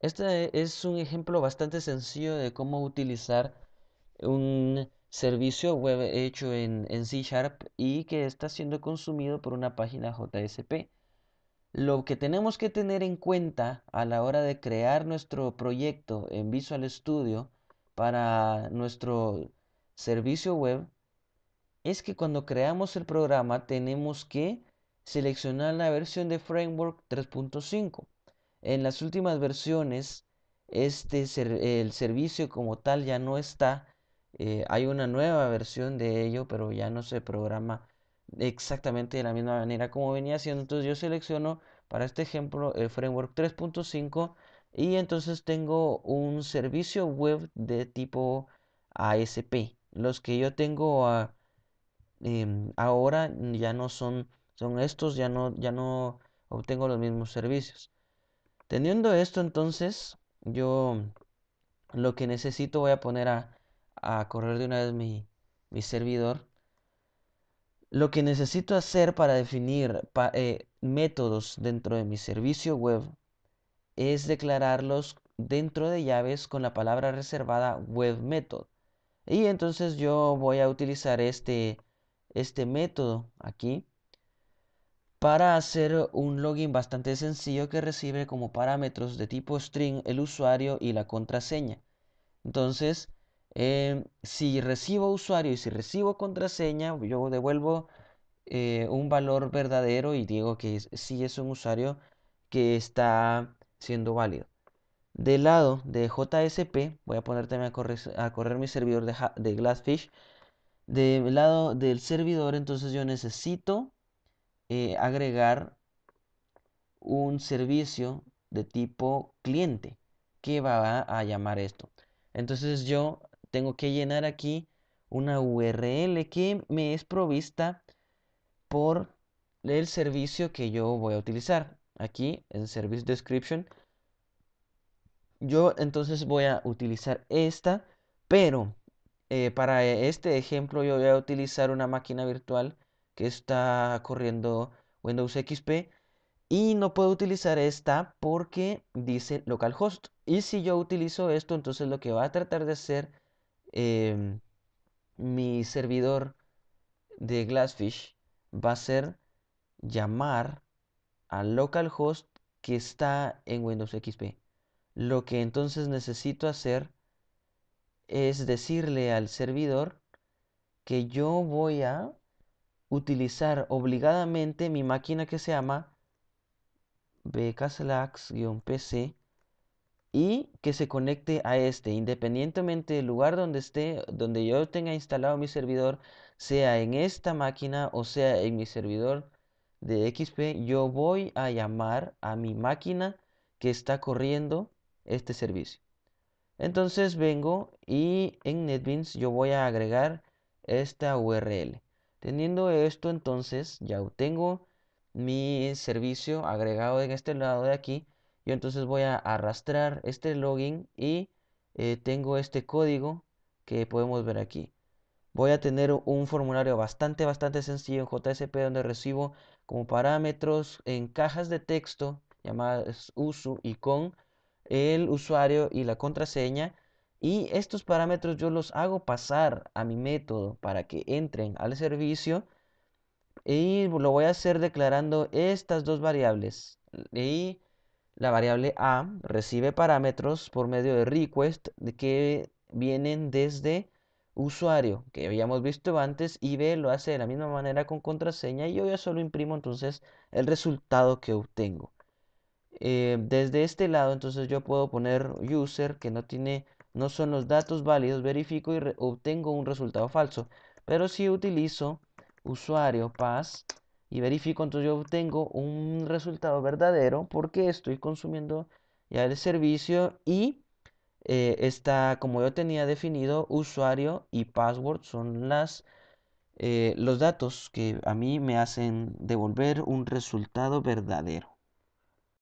Este es un ejemplo bastante sencillo de cómo utilizar un servicio web hecho en C Sharp y que está siendo consumido por una página JSP. Lo que tenemos que tener en cuenta a la hora de crear nuestro proyecto en Visual Studio para nuestro servicio web es que cuando creamos el programa tenemos que seleccionar la versión de Framework 3.5. En las últimas versiones, el servicio como tal ya no está. Hay una nueva versión de ello, pero ya no se programa exactamente de la misma manera como venía haciendo. Entonces yo selecciono para este ejemplo el Framework 3.5 y entonces tengo un servicio web de tipo ASP. Los que yo tengo ahora ya no son estos, ya no obtengo los mismos servicios. Teniendo esto, entonces, yo lo que necesito voy a poner a correr de una vez mi servidor. Lo que necesito hacer para definir métodos dentro de mi servicio web es declararlos dentro de llaves con la palabra reservada web method. Y entonces yo voy a utilizar este método aquí para hacer un login bastante sencillo que recibe como parámetros de tipo string el usuario y la contraseña. Entonces, si recibo usuario y si recibo contraseña, yo devuelvo un valor verdadero y digo que sí es un usuario que está siendo válido. Del lado de JSP, voy a poner también a correr mi servidor de Glassfish. Del lado del servidor, entonces yo necesito agregar un servicio de tipo cliente que va a llamar esto. Entonces yo tengo que llenar aquí una URL que me es provista por el servicio que yo voy a utilizar. Aquí en Service Description yo entonces voy a utilizar esta, pero para este ejemplo yo voy a utilizar una máquina virtual que está corriendo Windows XP y no puedo utilizar esta porque dice localhost. Y si yo utilizo esto, entonces lo que va a tratar de hacer em, mi servidor de Glassfish va a ser llamar al localhost que está en Windows XP. Lo que entonces necesito hacer es decirle al servidor que yo voy a utilizar obligadamente mi máquina que se llama bkslax-pc y que se conecte a este, independientemente del lugar donde esté, donde yo tenga instalado mi servidor, sea en esta máquina o sea en mi servidor de XP, yo voy a llamar a mi máquina que está corriendo este servicio. Entonces vengo y en NetBeans yo voy a agregar esta URL. Teniendo esto, entonces ya tengo mi servicio agregado en este lado de aquí. Yo entonces voy a arrastrar este login y tengo este código que podemos ver aquí. Voy a tener un formulario bastante sencillo en JSP donde recibo como parámetros en cajas de texto llamadas usu y con el usuario y la contraseña. Y estos parámetros yo los hago pasar a mi método para que entren al servicio y lo voy a hacer declarando estas dos variables. Y la variable A recibe parámetros por medio de request que vienen desde usuario, que habíamos visto antes, y B lo hace de la misma manera con contraseña y yo ya solo imprimo entonces el resultado que obtengo. Desde este lado entonces yo puedo poner user que no son los datos válidos, verifico y obtengo un resultado falso. Pero si utilizo usuario pass y verifico, entonces yo obtengo un resultado verdadero porque estoy consumiendo ya el servicio y está, como yo tenía definido, usuario y password son los datos que a mí me hacen devolver un resultado verdadero.